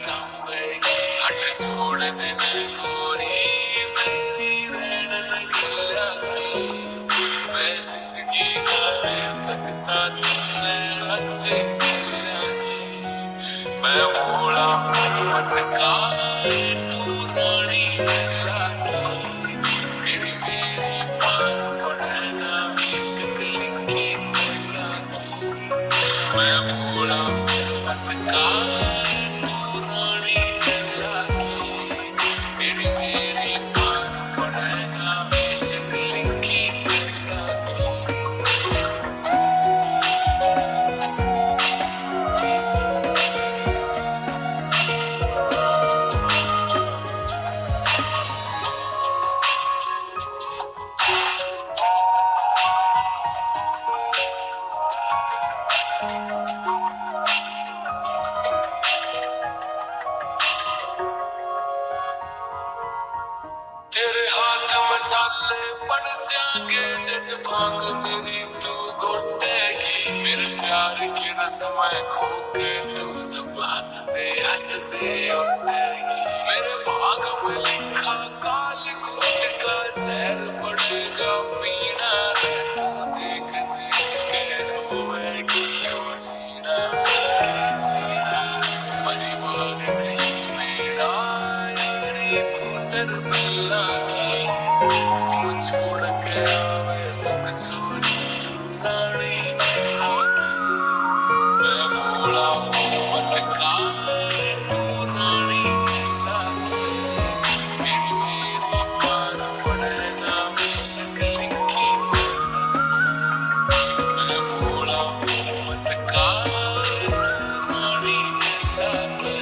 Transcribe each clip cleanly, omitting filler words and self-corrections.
सांबे हट छोड़ देने गोरी मेरी रहन लगी जाती मैं जिंदगी ना दे सकता तुमने अच्छे जिंदगी मैं भोला मत का तू रानी लागी तेरी मेरी पार पड़े ना इश्क लिखी लागी मैं भोला मत का तू रानी लागी तेरी मेरी पार पड़े ना इश्क लिखी लागी तेरे हाथ में छाले पड़ जाएंगे जब भांग मेरी तू घोटेगी मेरे प्यार की रस में खो के तू सब हंसते हंसते उठेगी मेरे भाग में लिखा काल कूट का जहर पड़ेगा पीना रे तू देख देख के रोएगी ओ जीना के जीना परिवार नहीं मेरा यारी पुत्र मिला की तू छोड़ के आवे सब छोड़ी तू रानी मैं भोला मत का तू रानी लागी तेरी मेरी पार पड़े ना इश्क लिखी मैं भोला मत का तू रानी लागी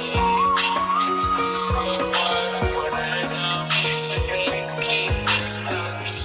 तेरी मेरी पार पड़े ना इश्क लिखी लागी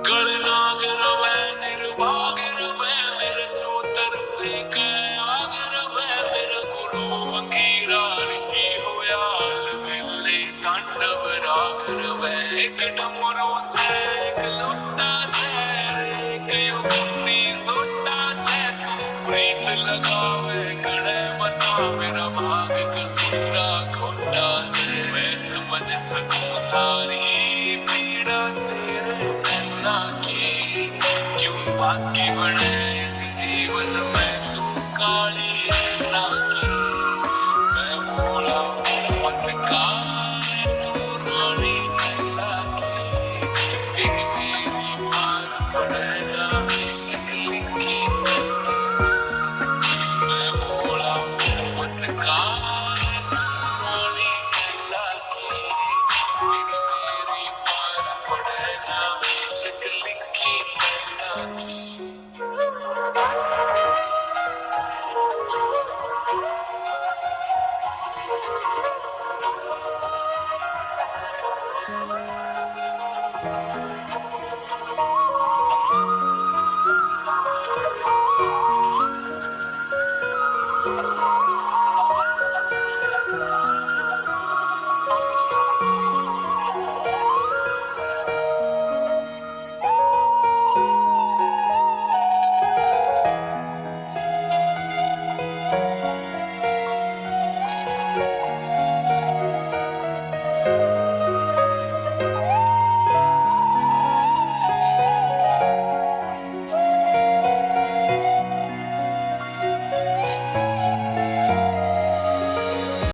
गणनाग रवे निर्भाग रवे मेरे चौतर फेंके आग रवे मेरा गुरु अंगीरा ऋषि होया वेले तांडव राग रवे एक डमरू से एक लोटा से एक युगुंडी सोटा से तू प्रीत लगावे गणे बता मेरा भाग कसूता खोटा से मैं समझ सकूं सारी पीड़ा तेरे नैना की क्यों बाकी बने इस जीवन में तू काली नैना की मैं भोला मत का तू रानी लागी तेरी मेरी पार पड़े ना इश्क लिखी मैं भोला मत का तू रानी लागी तेरी मेरी पार पड़े ना इश्क लिखी लागी